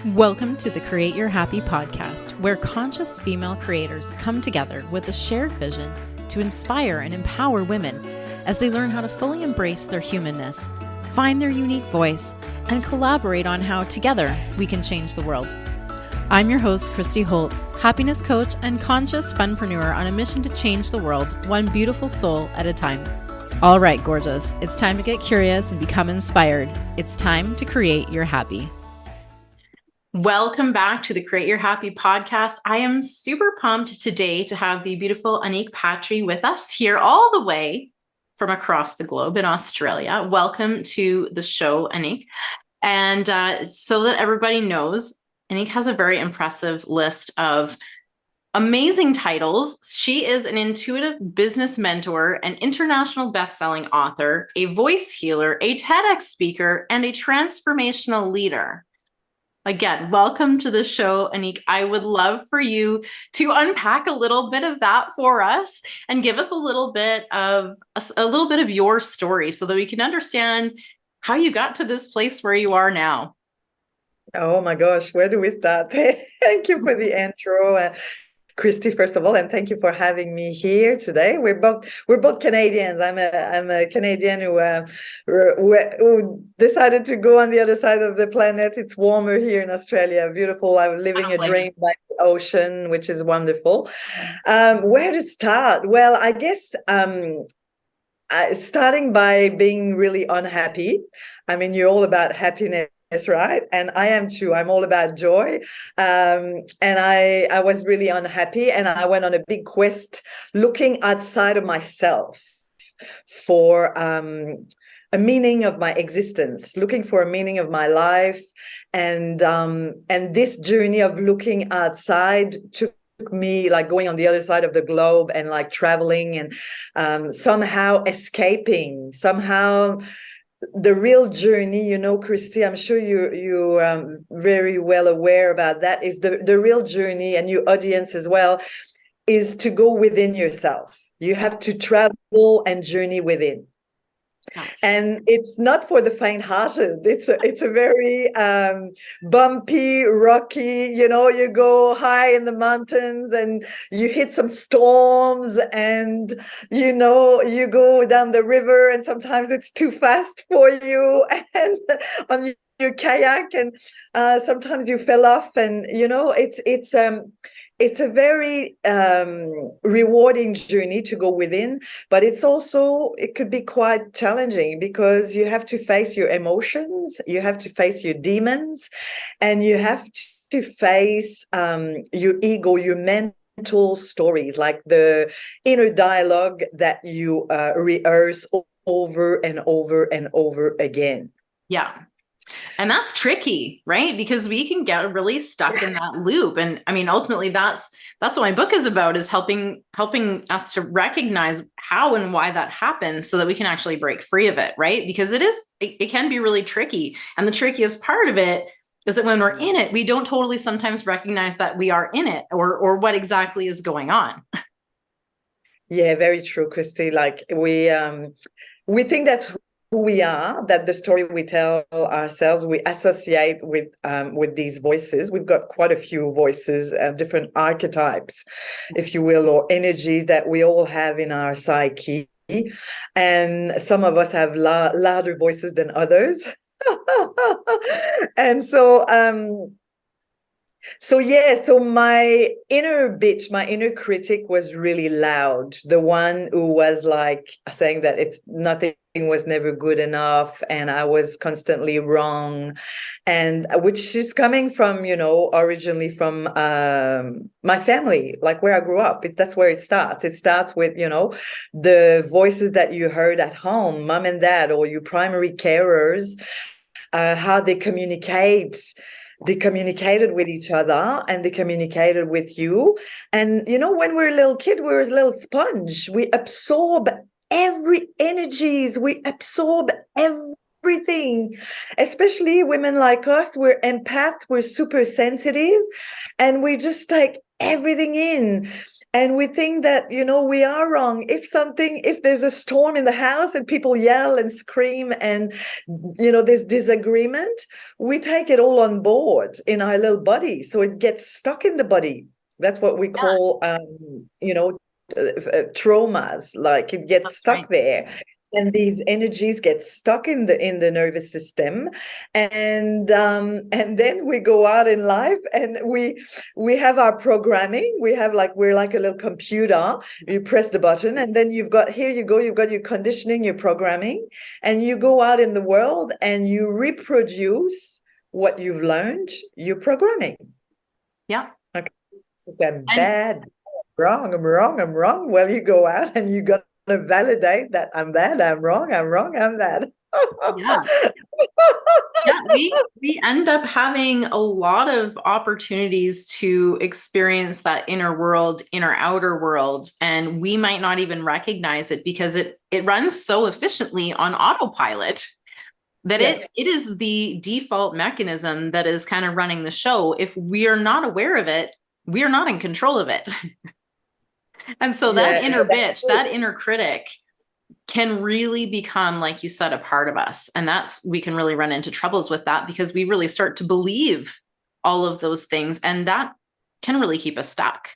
Welcome to the Create Your Happy podcast, where conscious female creators come together with a shared vision to inspire and empower women as they learn how to fully embrace their humanness, find their unique voice, and collaborate on how together we can change the world. I'm your host, Christy Holt, happiness coach and conscious funpreneur on a mission to change the world one beautiful soul at a time. All right, gorgeous, it's time to get curious and become inspired. It's time to create your happy. Welcome back to the Create Your Happy podcast. I am super pumped today to have the beautiful Anick Patry with us here all the way from across the globe in Australia. Welcome to the show, Anick. And so that everybody knows, Anick has a very impressive list of amazing titles. She is an intuitive business mentor, an international best-selling author, a voice healer, a TEDx speaker, and a transformational leader. Again, welcome to the show, Anick. I would love for you to unpack a little bit of that for us and give us a little bit of your story so that we can understand how you got to this place where you are now. Oh my gosh, where do we start? Thank you for the intro. Christy, first of all, and thank you for having me here today. We're both Canadians. I'm a Canadian who decided to go on the other side of the planet. It's warmer here in Australia. Beautiful. I'm living a dream by the ocean, which is wonderful. Where to start? Well, I guess starting by being really unhappy. I mean, you're all about happiness, right? And I am too. I'm all about joy. And I was really unhappy, and I went on a big quest looking outside of myself for a meaning of my existence, looking for a meaning of my life. And this journey of looking outside took me like going on the other side of the globe and like traveling and somehow escaping, somehow the real journey, you know, Christy, I'm sure you're very well aware about that, is the real journey, and your audience as well, is to go within yourself. You have to travel and journey within. And it's not for the faint-hearted. It's a very bumpy, rocky, you know, you go high in the mountains and you hit some storms, and, you know, you go down the river and sometimes it's too fast for you and on your kayak, and sometimes you fell off, and, you know, it's a very rewarding journey to go within, but it could be quite challenging because you have to face your emotions, you have to face your demons, and you have to face your ego, your mental stories, like the inner dialogue that you rehearse over and over and over again. Yeah. And that's tricky, right? Because we can get really stuck in that loop. And I mean, ultimately that's what my book is about, is helping us to recognize how and why that happens so that we can actually break free of it, right? Because it can be really tricky. And the trickiest part of it is that when we're in it, we don't totally sometimes recognize that we are in it or what exactly is going on. Yeah, very true, Christy. Like we think that's who we are, that the story we tell ourselves, we associate with these voices. We've got quite a few voices, different archetypes, if you will, or energies that we all have in our psyche. And some of us have louder voices than others. And so my inner bitch, my inner critic was really loud. The one who was like saying that nothing was never good enough and I was constantly wrong. And which is coming from, you know, originally from my family, like where I grew up. That's where it starts. It starts with, you know, the voices that you heard at home, mom and dad, or your primary carers, how they communicate. They communicated with each other and they communicated with you. And, you know, when we're a little kid, we're a little sponge. We absorb every energies. We absorb everything, especially women like us. We're empaths. We're super sensitive and we just take everything in. And we think that, we are wrong. If there's a storm in the house and people yell and scream and, there's disagreement, we take it all on board in our little body. So it gets stuck in the body. That's what we call, traumas. Like it gets stuck there. And these energies get stuck in the nervous system, and then we go out in life and we have our programming. We're like a little computer. You press the button, and then you've got your conditioning, your programming, and you go out in the world and you reproduce what you've learned, your programming. Yeah. Okay. So I'm bad, I'm wrong. Well, you go out and you got to validate that I'm bad, I'm wrong, I'm bad. Yeah. Yeah, we end up having a lot of opportunities to experience that inner world, inner outer world, and we might not even recognize it because it runs so efficiently on autopilot that it is the default mechanism that is kind of running the show. If we are not aware of it, we are not in control of it. And so that inner bitch, that inner critic can really become, like you said, a part of us. And we can really run into troubles with that because we really start to believe all of those things. And that can really keep us stuck.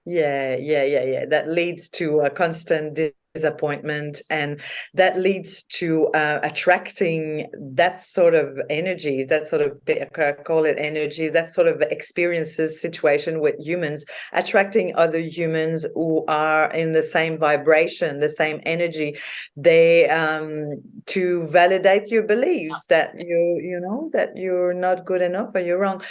Yeah. That leads to a constant disappointment, and that leads to attracting that sort of energy, that sort of, call it energy, that sort of experiences, situation with humans, attracting other humans who are in the same vibration, the same energy. They to validate your beliefs that that you're not good enough or you're wrong.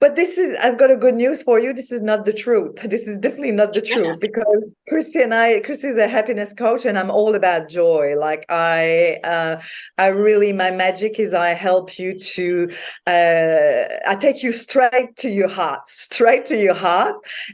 But I've got a good news for you. This is not the truth. This is definitely not the truth, because Christy is a happiness coach, and I'm all about joy. Like my magic is I help you to, I take you straight to your heart.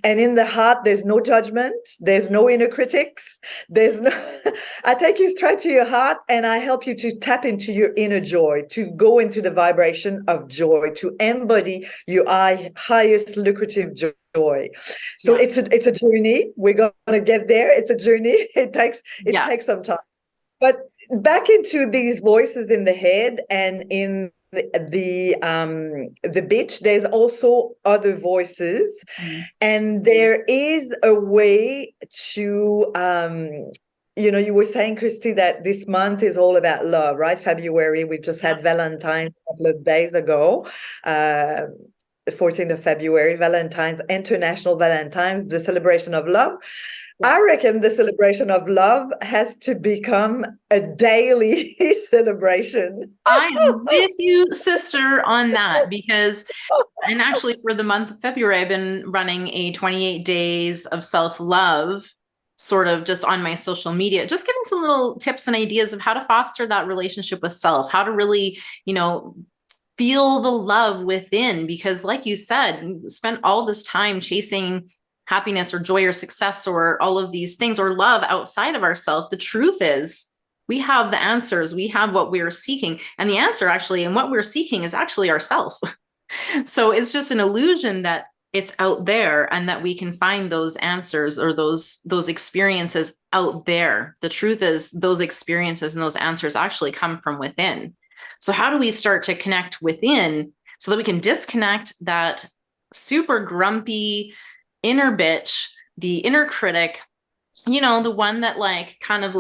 And in the heart, there's no judgment. There's no inner critics. I take you straight to your heart, and I help you to tap into your inner joy, to go into the vibration of joy, to embody your highest lucrative joy. So it's a journey. We're going to get there. It's a journey. It takes some time. But back into these voices in the head and in the bitch, there's also other voices, and there is a way to you were saying, Christy, that this month is all about love, right? February, we just had Valentine's a couple of days ago. The 14th of February, International Valentine's, the celebration of love. I reckon the celebration of love has to become a daily celebration. I am with you, sister, on that, because, and actually for the month of February, I've been running a 28 days of self-love, sort of just on my social media, just giving some little tips and ideas of how to foster that relationship with self, how to really, feel the love within, because like you said, you spent all this time chasing happiness or joy or success or all of these things or love outside of ourselves. The truth is we have the answers. We have what we're seeking. And the answer actually, and what we're seeking is actually ourself. So it's just an illusion that it's out there and that we can find those answers or those experiences out there. The truth is those experiences and those answers actually come from within. So how do we start to connect within so that we can disconnect that super grumpy inner bitch, the inner critic, the one that kind of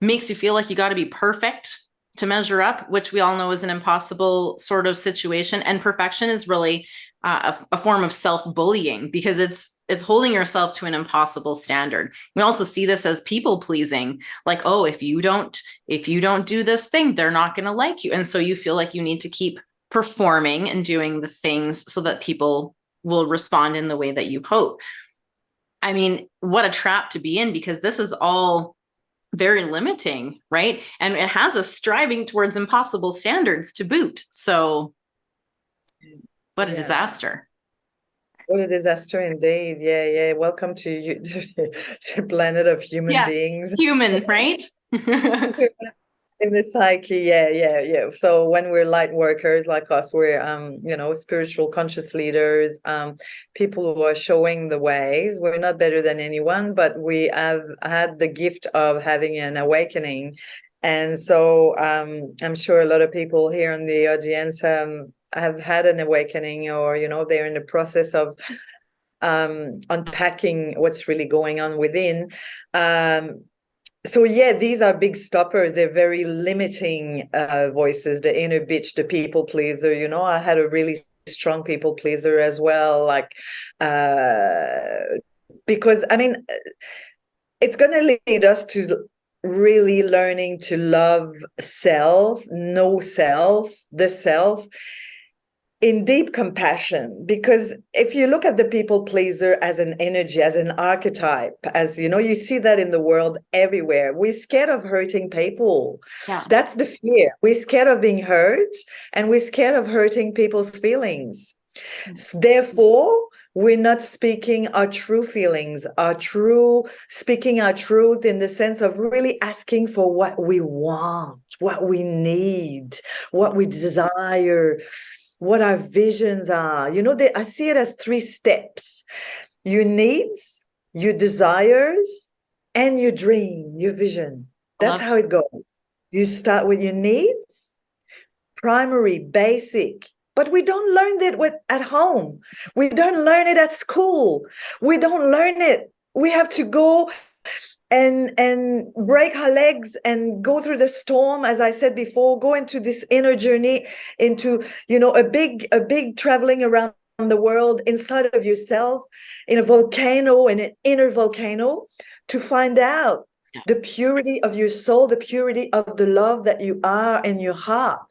makes you feel like you got to be perfect to measure up, which we all know is an impossible sort of situation. And perfection is really a form of self-bullying, because it's holding yourself to an impossible standard. We also see this as people pleasing, like, oh, if you don't do this thing, they're not going to like you. And so you feel like you need to keep performing and doing the things so that people will respond in the way that you hope. I mean, what a trap to be in, because this is all very limiting, right? And it has us striving towards impossible standards to boot. So what a disaster. What a disaster indeed. Yeah. Welcome to the planet of human beings. Human, right? in the psyche, yeah. So when we're light workers like us, we're spiritual conscious leaders, people who are showing the ways. We're not better than anyone, but we have had the gift of having an awakening. And so I'm sure a lot of people here in the audience have had an awakening, or they're in the process of unpacking what's really going on within. So yeah, these are big stoppers. They're very limiting voices, the inner bitch, the people pleaser. I had a really strong people pleaser as well, like because it's going to lead us to really learning to love self, know self, the self, in deep compassion. Because if you look at the people pleaser as an energy, as an archetype, as you see that in the world everywhere. We're scared of hurting people. Yeah. That's the fear. We're scared of being hurt, and we're scared of hurting people's feelings. Therefore, we're not speaking our true feelings, speaking our truth in the sense of really asking for what we want, what we need, what we desire, what our visions are. I see it as 3 steps: your needs, your desires, and your dream, your vision. That's how it goes. You start with your needs, primary, basic, but we don't learn that at home. We don't learn it at school. We don't learn it. We have to go and break our legs and go through the storm, as I said before, go into this inner journey, into a big traveling around the world inside of yourself, in a volcano, in an inner volcano, to find out the purity of your soul, the purity of the love that you are in your heart.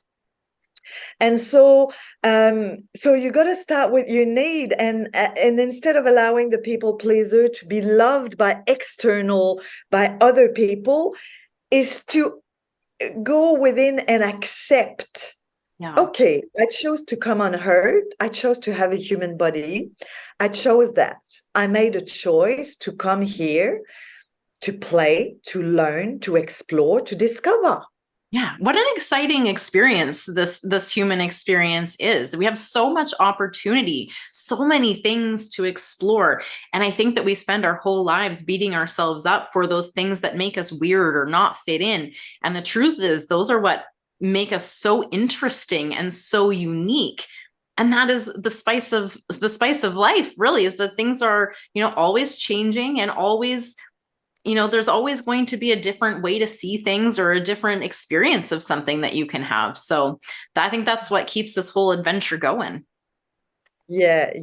And so you got to start with your need, and instead of allowing the people pleaser to be loved by other people, is to go within and accept. Okay, I chose to come unheard. I chose to have a human body. I chose that. I made a choice to come here, to play, to learn, to explore, to discover. Yeah. What an exciting experience this human experience is. We have so much opportunity, so many things to explore. And I think that we spend our whole lives beating ourselves up for those things that make us weird or not fit in. And the truth is, those are what make us so interesting and so unique. And that is the spice of life, really, is that things are, always changing, and always, there's always going to be a different way to see things, or a different experience of something that you can have. So I think that's what keeps this whole adventure going. Yeah.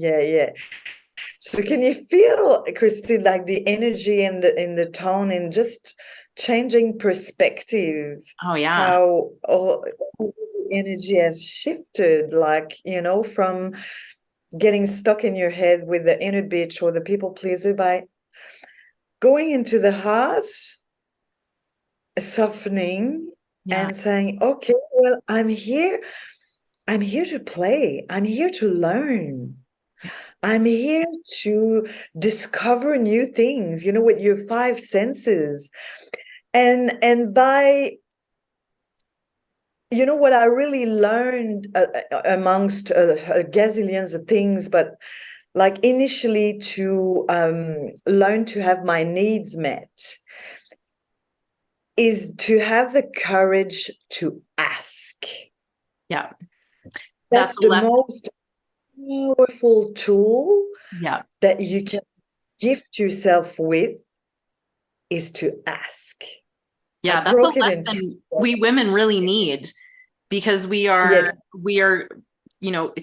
So can you feel, Christine, like the energy in the tone, and just changing perspective? Oh yeah. How the energy has shifted, like, from getting stuck in your head with the inner bitch or the people pleaser, by going into the heart, softening, and saying, okay, well, I'm here to play. I'm here to learn. I'm here to discover new things, with your 5 senses. And by, what I really learned amongst gazillions of things, but like initially to learn to have my needs met, is to have the courage to ask. Yeah. That's the most powerful tool that you can gift yourself with, is to ask. Yeah, that's a lesson we women really need, because we are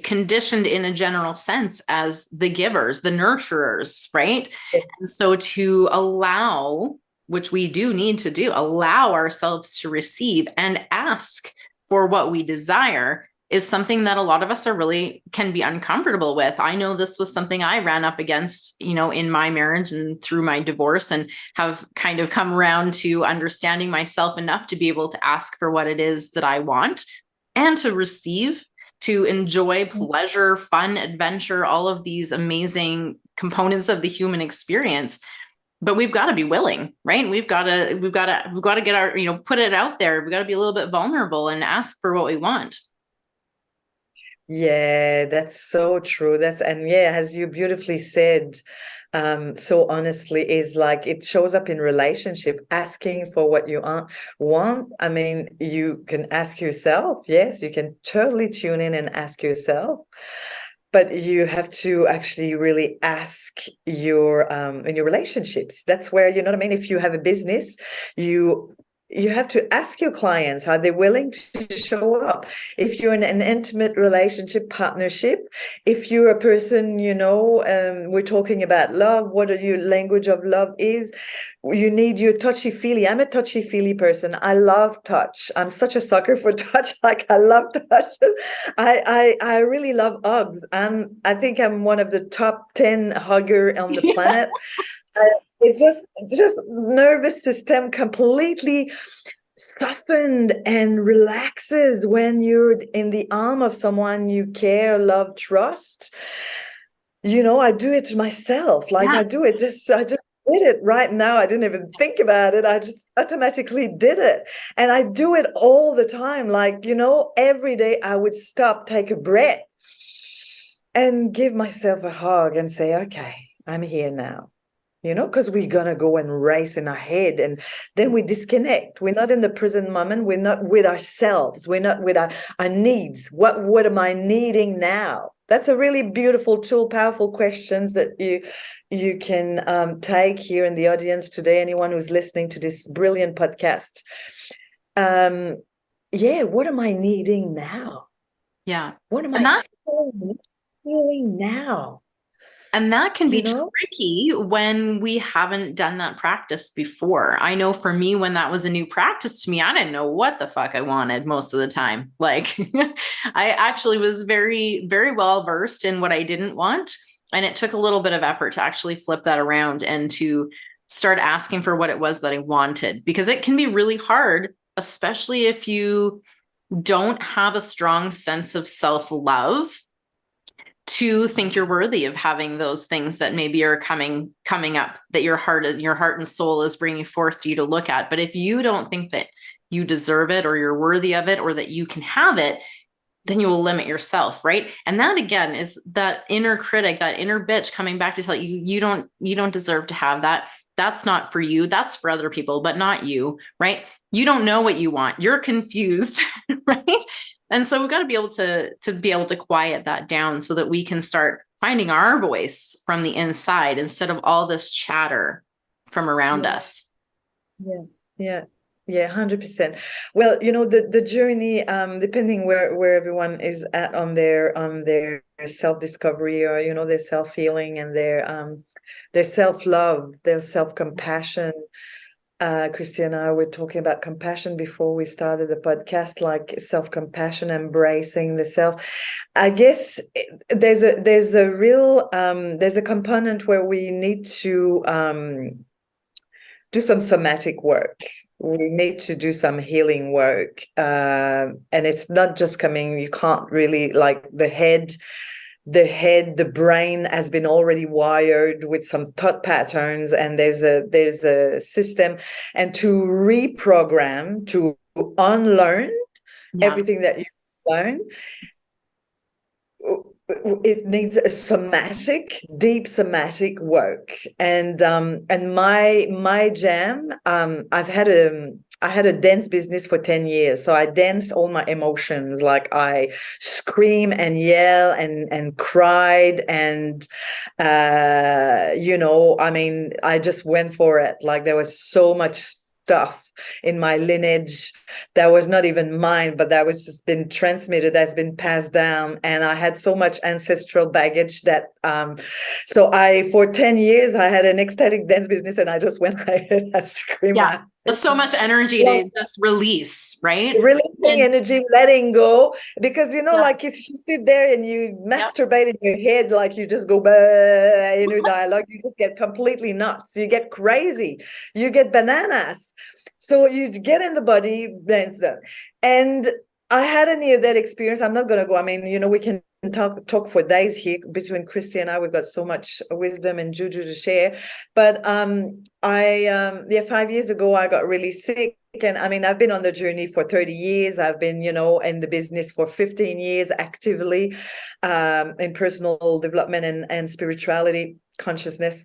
conditioned in a general sense as the givers, the nurturers, right? Yes. And so to allow, which we do need to do, allow ourselves to receive and ask for what we desire, is something that a lot of us can be uncomfortable with. I know this was something I ran up against, in my marriage and through my divorce, and have kind of come around to understanding myself enough to be able to ask for what it is that I want, and to receive, to enjoy pleasure, fun, adventure, all of these amazing components of the human experience. But we've got to be willing, right? We've got to get our, put it out there. We've got to be a little bit vulnerable and ask for what we want. Yeah, that's so true. And yeah, as you beautifully said, so honestly, is like it shows up in relationship, asking for what you want. I mean, you can ask yourself, yes, you can totally tune in and ask yourself, but you have to actually really ask your in your relationships. That's where, you know what I mean? If you have a business, you have to ask your clients, are they willing to show up? If you're in an intimate relationship partnership, if you're a person, we're talking about love, what are your language of love is, you need your touchy-feely. I'm a touchy-feely person. I love touch. I'm such a sucker for touch. Like, I love touch. I really love hugs. I think I'm one of the top 10 hugger on the planet. It's just nervous system completely softened and relaxes when you're in the arm of someone you care, love, trust. I do it myself. Like, Yeah. I just did it right now. I didn't even think about it. I just automatically did it. And I do it all the time. Like, every day I would stop, take a breath, and give myself a hug and say, okay, I'm here now. Because we're going to go and race in our head, and then we disconnect. We're not in the present moment. We're not with ourselves. We're not with our needs. What am I needing now? That's a really beautiful tool, powerful questions that you can take here in the audience today, anyone who's listening to this brilliant podcast. Yeah, what am I needing now? Yeah. What am I feeling now? And that can be tricky when we haven't done that practice before. I know for me, when that was a new practice to me, I didn't know what the fuck I wanted most of the time. Like, I actually was very, very well versed in what I didn't want. And it took a little bit of effort to actually flip that around and to start asking for what it was that I wanted, because it can be really hard, especially if you don't have a strong sense of self-love, to think you're worthy of having those things that maybe are coming up, that your heart and soul is bringing forth for you to look at. But if you don't think that you deserve it, or you're worthy of it, or that you can have it, then you will limit yourself, right? And that, again, is that inner critic, that inner bitch coming back to tell you, you don't deserve to have that. That's not for you. That's for other people, but not you, right? You don't know what you want. You're confused, right? And so we've got to be able to quiet that down so that we can start finding our voice from the inside instead of all this chatter from around us. Yeah. 100%. Well, the journey, depending where everyone is at on their self-discovery, or, their self-healing and their self-love, their self-compassion. Christy and I were talking about compassion before we started the podcast, like self-compassion, embracing the self. I guess there's a real there's a component where we need to do some somatic work. We need to do some healing work. And it's not just coming, you can't really, like, the brain has been already wired with some thought patterns, and there's a system, and to reprogram, to unlearn everything that you learn, it needs a deep somatic work. And my jam, I had a dance business for 10 years. So I danced all my emotions. Like, I scream and yell and cried. And, I mean, I just went for it. Like, there was so much stuff in my lineage that was not even mine, but that was just been transmitted, that's been passed down. And I had so much ancestral baggage that so for 10 years I had an ecstatic dance business, and I just went ahead and screamed. Yeah, so much energy to just release, right? Releasing energy, letting go, because like, if you sit there and you masturbate in your head, like, you just go in your dialogue, you just get completely nuts, you get crazy, you get bananas. So you get in the body, and I had a near-death experience. I'm not going to go. I mean, we can talk for days here. Between Christy and I, we've got so much wisdom and juju to share. But 5 years ago, I got really sick. And I mean, I've been on the journey for 30 years. I've been, in the business for 15 years actively, in personal development and spirituality, consciousness,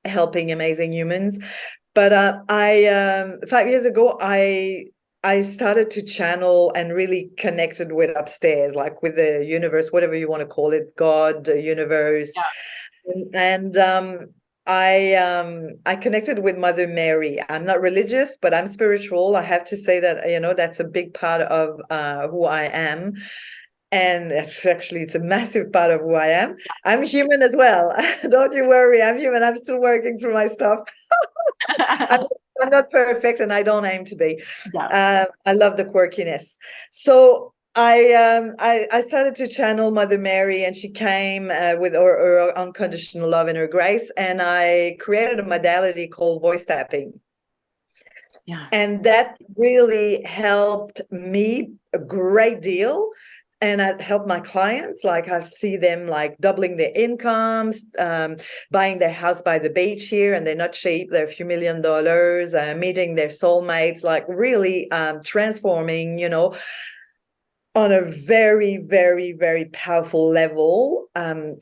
helping amazing humans. But 5 years ago, I started to channel and really connected with upstairs, like with the universe, whatever you want to call it, God, the universe. Yeah. And I connected with Mother Mary. I'm not religious, but I'm spiritual. I have to say that, that's a big part of who I am. And it's a massive part of who I am. I'm human as well. Don't you worry. I'm human. I'm still working through my stuff. I'm not perfect, and I don't aim to be. Yeah. I love the quirkiness. So I started to channel Mother Mary, and she came with her unconditional love and her grace. And I created a modality called voice tapping. Yeah. And that really helped me a great deal. And I've helped my clients, like I see them like doubling their incomes, buying their house by the beach here, and they're not cheap, they're a few $1 million, meeting their soulmates, like really transforming, on a very, very, very powerful level,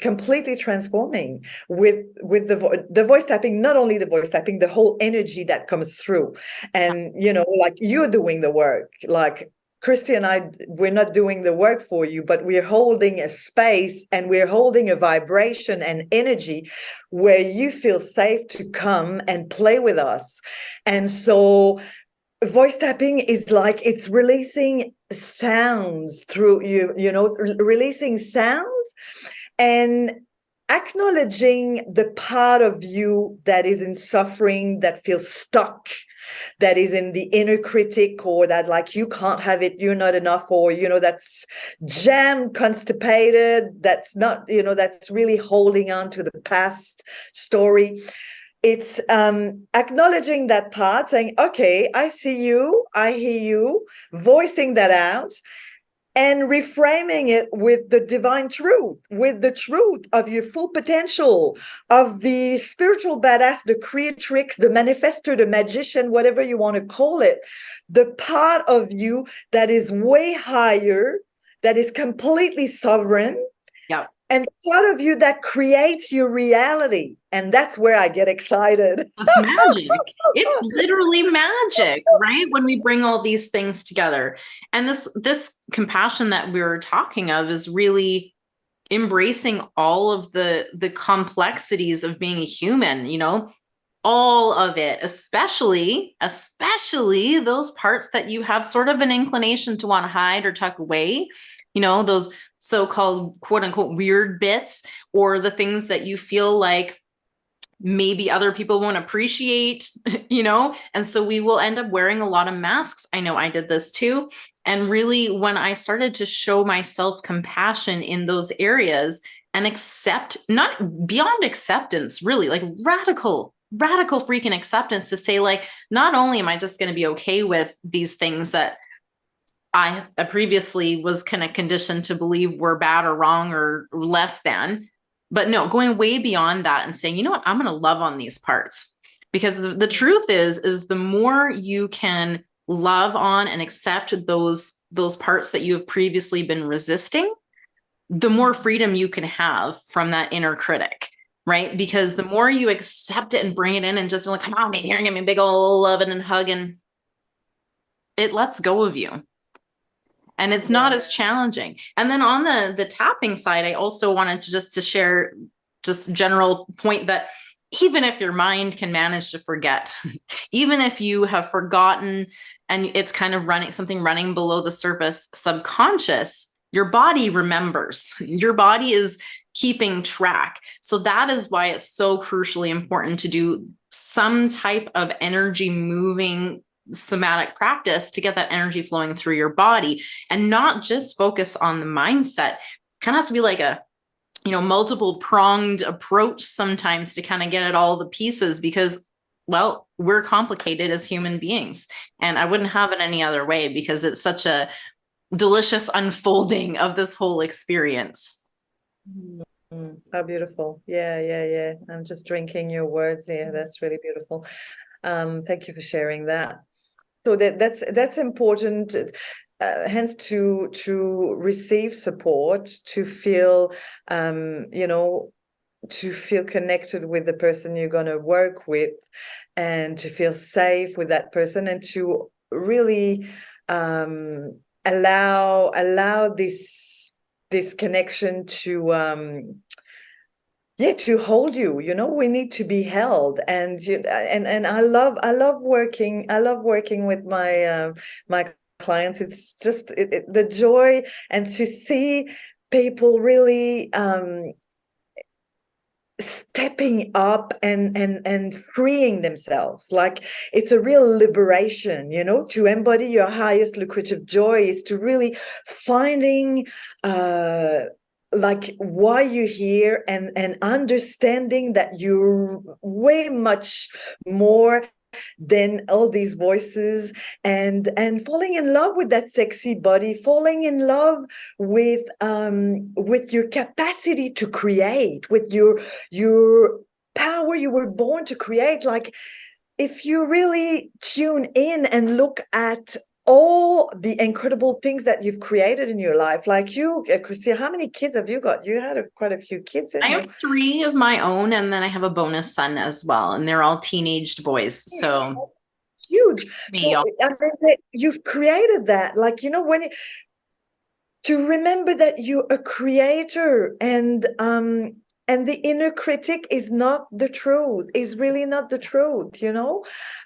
completely transforming with the voice tapping, not only the voice tapping, the whole energy that comes through. And, like you're doing the work, like Christy and I, we're not doing the work for you, but we're holding a space and we're holding a vibration and energy where you feel safe to come and play with us. And so voice tapping is like it's releasing sounds through you, releasing sounds and acknowledging the part of you that is in suffering, that feels stuck, that is in the inner critic, or that like you can't have it, you're not enough, or that's jammed, constipated, that's not, that's really holding on to the past story. It's acknowledging that part, saying, okay, I see you, I hear you, voicing that out, and reframing it with the divine truth, with the truth of your full potential, of the spiritual badass, the creatrix, the manifestor, the magician, whatever you want to call it, the part of you that is way higher, that is completely sovereign. Yeah. And the part of you that creates your reality. And that's where I get excited. It's magic. It's literally magic, right? When we bring all these things together. And this compassion that we were talking of is really embracing all of the complexities of being a human, all of it, especially those parts that you have sort of an inclination to want to hide or tuck away, those so-called quote unquote weird bits, or the things that you feel like maybe other people won't appreciate, and so we will end up wearing a lot of masks. I know I did this too. And really, when I started to show myself compassion in those areas and accept, not beyond acceptance, really like radical freaking acceptance, to say like, not only am I just going to be okay with these things that I previously was kind of conditioned to believe were bad or wrong or less than, but no, going way beyond that and saying, you know what, I'm going to love on these parts. Because the truth is the more you can love on and accept those parts that you have previously been resisting, the more freedom you can have from that inner critic, right? Because the more you accept it and bring it in and just be like, come on, here, give me a big old loving and hugging, it lets go of you. And it's not as challenging. And then on the tapping side, I also wanted to share just a general point that even if your mind can manage to forget, even if you have forgotten and it's kind of running below the surface, subconscious, your body remembers. Your body is keeping track. So that is why it's so crucially important to do some type of energy moving somatic practice to get that energy flowing through your body, and not just focus on the mindset. Kind of has to be like a multiple pronged approach sometimes to kind of get at all the pieces, because, well, we're complicated as human beings, and I wouldn't have it any other way, because it's such a delicious unfolding of this whole experience. How beautiful. Yeah. I'm just drinking your words. Yeah, that's really beautiful. Thank you for sharing that. So that's important, hence to receive support, to feel, to feel connected with the person you're going to work with, and to feel safe with that person, and to really allow this connection to to hold you. We need to be held. And I love working with my clients. It's just the joy, and to see people really stepping up and freeing themselves. Like, it's a real liberation, to embody your highest lucrative joy is to really finding like why you're here, and understanding that you're way much more than all these voices, and falling in love with that sexy body, falling in love with your capacity to create, with your power you were born to create. Like, if you really tune in and look at all the incredible things that you've created in your life, like you, Christina, how many kids have you got? You had quite a few kids, I didn't have you? 3 of my own, and then I have a bonus son as well, and they're all teenaged boys. So Huge. me, So I mean, you've created that, like, when to remember that you're a creator, and the inner critic is not the truth, is really not the truth.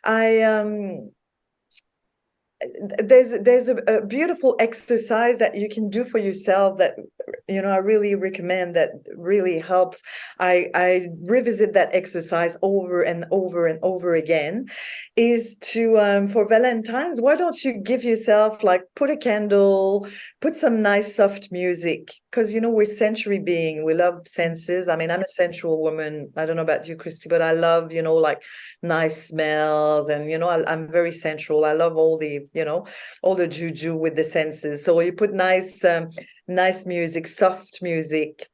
I there's a beautiful exercise that you can do for yourself that I really recommend, that really helps. I revisit that exercise over and over and over again, is to for Valentine's, why don't you give yourself, like, put a candle, put some nice soft music, because we're sensory being, we love senses. I mean, I'm a sensual woman. I don't know about you, Christy, but I love like nice smells, and I'm very sensual. I love all the juju with the senses. So you put nice music, soft music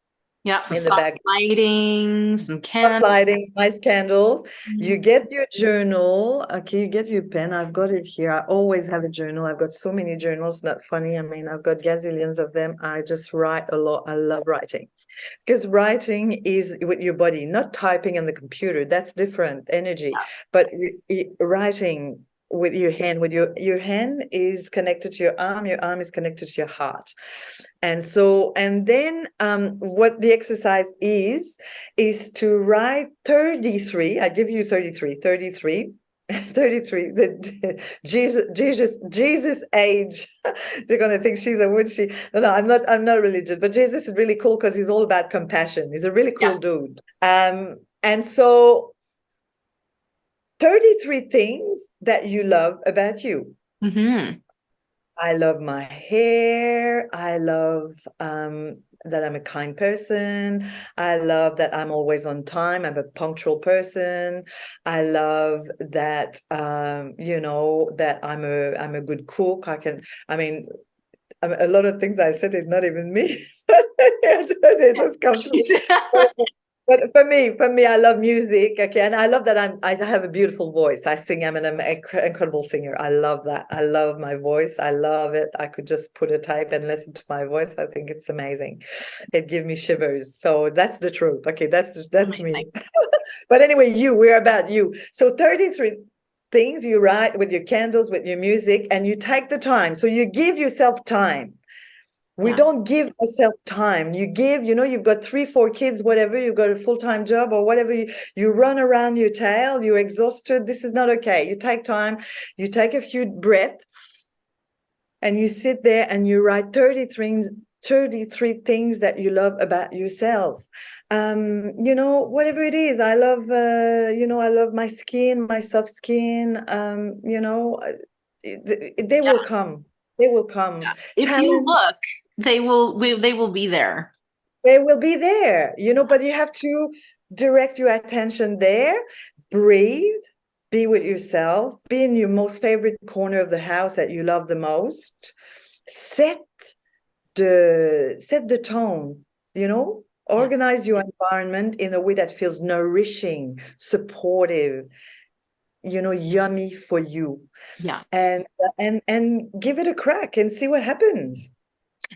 yeah, some in the soft back, lighting, some soft candles. lighting, nice candles. You get your journal. Okay, you get your pen. I've got it here. I always have a journal. I've got so many journals. Not funny. I mean, I've got gazillions of them. I just write a lot. I love writing, because writing is with your body, not typing on the computer. That's different energy. But writing with your hand, with your hand is connected to your arm is connected to your heart. And then what the exercise is to write 33. I give you 33 the Jesus age. They're gonna think she's a witchy. No, I'm not religious, but Jesus is really cool because he's all about compassion. He's a really cool dude. And so 33 things that you love about you. Mm-hmm. I love my hair. I love that I'm a kind person. I love that I'm always on time. I'm a punctual person. I love that that I'm a good cook. I mean, a lot of things I said is not even me. They just come to me. But for me, I love music. Okay, and I love that I have a beautiful voice. I sing. I'm an incredible singer. I love that. I love my voice. I love it. I could just put a tape and listen to my voice. I think it's amazing. It gives me shivers. So that's the truth. Okay, that's me. But anyway, we're about you. So 33 things you write with your candles, with your music, and you take the time. So you give yourself time. We don't give ourselves time. You give, you've got 3-4 kids, whatever, you've got a full-time job or whatever, you run around your tail, you're exhausted. This is not okay. You take time, you take a few breaths, and you sit there and you write 33 things that you love about yourself. Whatever it is. I love, I love my skin, my soft skin. They will come. They will come. If you Talent. look, they will be there. They will be there, but you have to direct your attention there, breathe, be with yourself, be in your most favorite corner of the house that you love the most, set the tone, organize your environment in a way that feels nourishing, supportive, yummy for you. Yeah. And give it a crack and see what happens.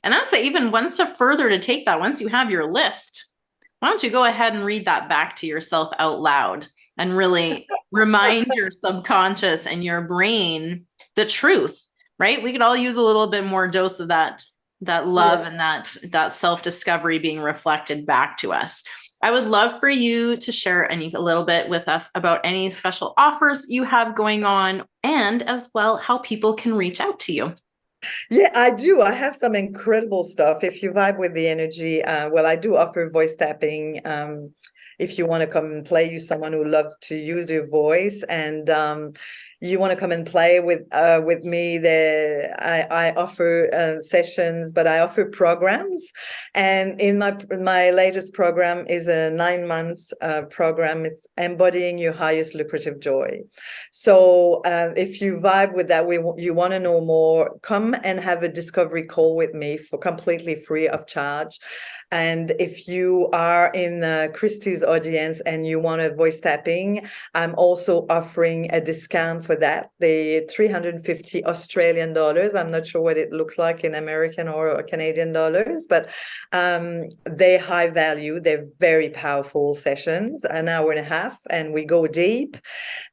And I'd say even one step further to take that, once you have your list, why don't you go ahead and read that back to yourself out loud and really remind your subconscious and your brain the truth, right? We could all use a little bit more dose of that love and that self-discovery being reflected back to us. I would love for you to share a little bit with us about any special offers you have going on, and as well how people can reach out to you. Yeah, I do. I have some incredible stuff. If you vibe with the energy, well, I do offer voice tapping. If you want to come and play, you're someone who loves to use your voice, and you want to come and play with me, I offer sessions, but I offer programs. And in my latest program is a 9 months program. It's embodying your highest lucrative joy. So if you vibe with that, you want to know more, come and have a discovery call with me for completely free of charge. And if you are in Christy's audience and you want a voice tapping, I'm also offering a discount for that. The 350 Australian dollars. I'm not sure what it looks like in American or Canadian dollars, but they're high value. They're very powerful sessions, an hour and a half, and we go deep.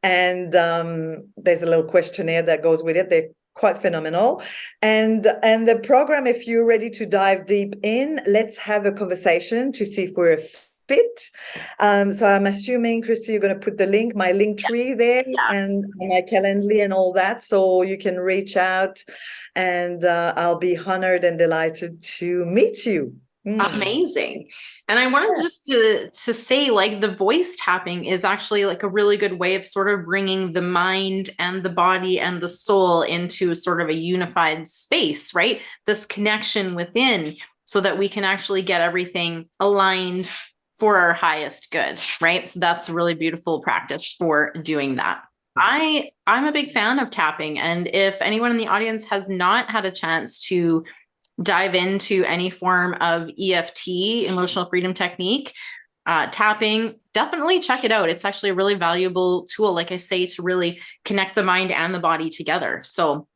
And there's a little questionnaire that goes with it. They're quite phenomenal. And the program, if you're ready to dive deep in, let's have a conversation to see if we're a fit. So I'm assuming, Christy, you're going to put my link tree there, and my Calendly and all that, so you can reach out, and I'll be honored and delighted to meet you. Amazing. And I wanted just to say, like, the voice tapping is actually like a really good way of sort of bringing the mind and the body and the soul into sort of a unified space, right? This connection within, so that we can actually get everything aligned for our highest good, right? So that's a really beautiful practice for doing that. I'm a big fan of tapping. And if anyone in the audience has not had a chance to dive into any form of EFT, emotional freedom technique, tapping, definitely check it out. It's actually a really valuable tool, like I say, to really connect the mind and the body together. So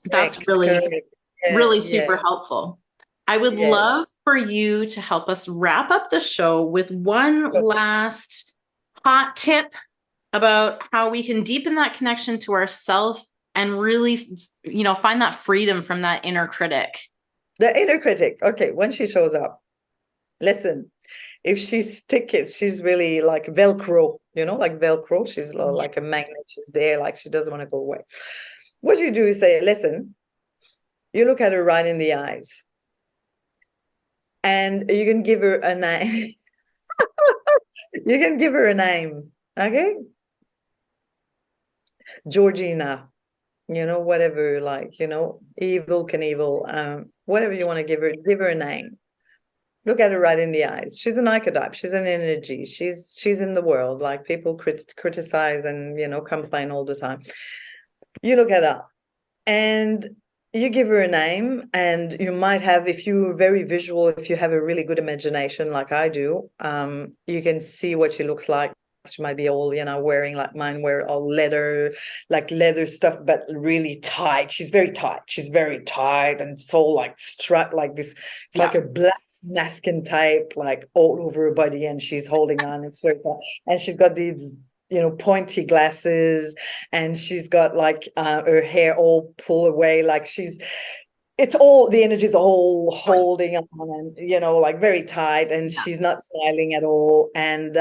that's really super helpful. I would love for you to help us wrap up the show with one last hot tip about how we can deepen that connection to ourself and really, find that freedom from that inner critic. The inner critic. Okay, when she shows up, listen, if she's sticky, she's really like Velcro, like Velcro. She's like a magnet. She's there, like she doesn't want to go away. What you do is say, listen, you look at her right in the eyes, and you can give her a name. You can give her a name, okay? Georgina. Whatever, like, Evil Knievel, whatever you want to give her a name. Look at her right in the eyes. She's an archetype. She's an energy. She's in the world. Like, people criticize and, complain all the time. You look at her and you give her a name, and you might have, if you're very visual, if you have a really good imagination like I do, you can see what she looks like. She might be all, wearing, like mine wear all leather stuff, but really tight. She's very tight. She's very tight, and so like strut like this. It's like a black masking type, like all over her body, and she's holding on. It's very tight, and she's got these, pointy glasses, and she's got like her hair all pulled away, like it's all, the energy is all holding on, and like very tight, and she's not smiling at all, and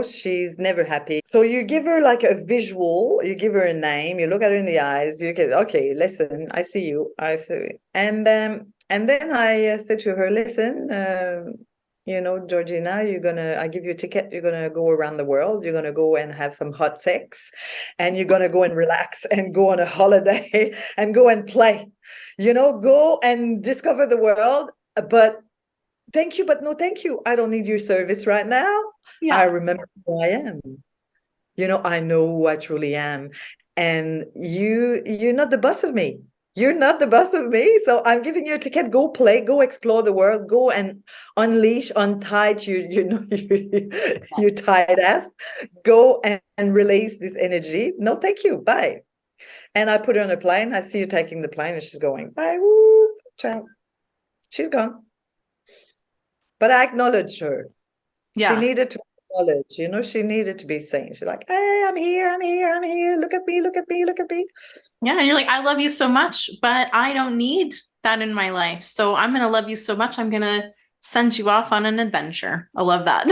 she's never happy. So you give her like a visual, you give her a name, you look at her in the eyes, you get, okay, listen, I see you. And then I said to her, listen, Georgina, I give you a ticket, you're gonna go around the world, you're gonna go and have some hot sex, and you're gonna go and relax and go on a holiday and go and play, go and discover the world. But thank you, but no thank you. I don't need your service right now. I remember who I am. I know who I truly am. And you're not the boss of me. You're not the boss of me. So I'm giving you a ticket. Go play, go explore the world, go and unleash, untie you tired ass. Go and release this energy. No, thank you. Bye. And I put her on a plane. I see her taking the plane and she's going, bye, woo, ciao. She's gone. But I acknowledged her. Yeah. She needed to acknowledge, she needed to be seen. She's like, hey, I'm here. Look at me, look at me, look at me. Yeah. And you're like, I love you so much, but I don't need that in my life. So I'm going to love you so much. I'm going to send you off on an adventure. I love that.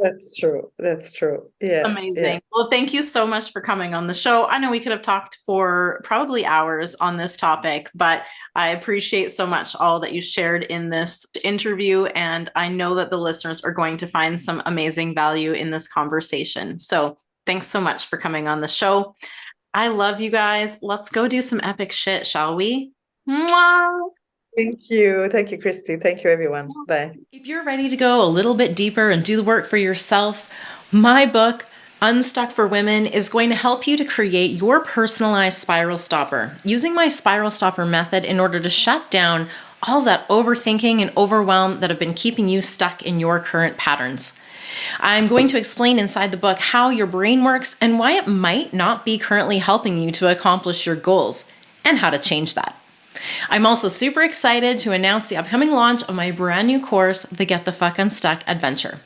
That's true. That's true. Yeah. Amazing. Yeah. Well, thank you so much for coming on the show. I know we could have talked for probably hours on this topic, but I appreciate so much all that you shared in this interview. And I know that the listeners are going to find some amazing value in this conversation. So thanks so much for coming on the show. I love you guys. Let's go do some epic shit, shall we? Mwah! Thank you. Thank you, Christy. Thank you, everyone. Bye. If you're ready to go a little bit deeper and do the work for yourself, my book, Unstuck for Women, is going to help you to create your personalized spiral stopper using my spiral stopper method in order to shut down all that overthinking and overwhelm that have been keeping you stuck in your current patterns. I'm going to explain inside the book how your brain works and why it might not be currently helping you to accomplish your goals and how to change that. I'm also super excited to announce the upcoming launch of my brand new course, the Get the Fuck Unstuck Adventure.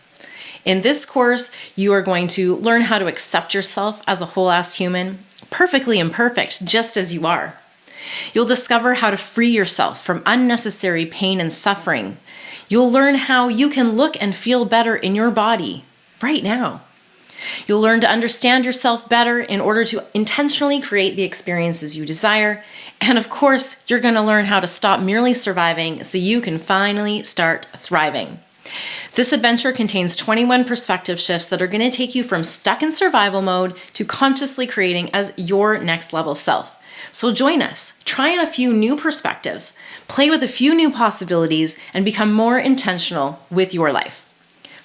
In this course, you are going to learn how to accept yourself as a whole-ass human, perfectly imperfect, just as you are. You'll discover how to free yourself from unnecessary pain and suffering. You'll learn how you can look and feel better in your body right now. You'll learn to understand yourself better in order to intentionally create the experiences you desire. And of course, you're going to learn how to stop merely surviving so you can finally start thriving. This adventure contains 21 perspective shifts that are going to take you from stuck in survival mode to consciously creating as your next level self. So join us, try on a few new perspectives, play with a few new possibilities, and become more intentional with your life.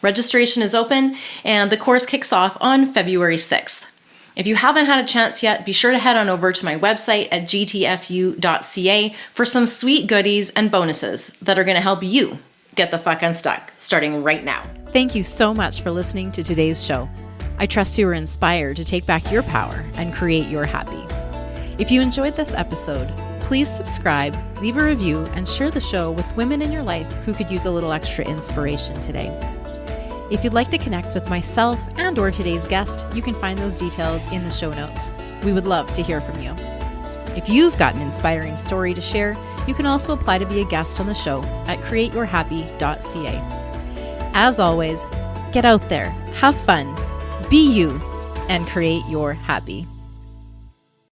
Registration is open and the course kicks off on February 6th. If you haven't had a chance yet, be sure to head on over to my website at gtfu.ca for some sweet goodies and bonuses that are going to help you get the fuck unstuck starting right now. Thank you so much for listening to today's show. I trust you were inspired to take back your power and create your happy. If you enjoyed this episode, please subscribe, leave a review, and share the show with women in your life who could use a little extra inspiration today. If you'd like to connect with myself and or today's guest, you can find those details in the show notes. We would love to hear from you. If you've got an inspiring story to share, you can also apply to be a guest on the show at createyourhappy.ca. As always, get out there, have fun, be you, and create your happy.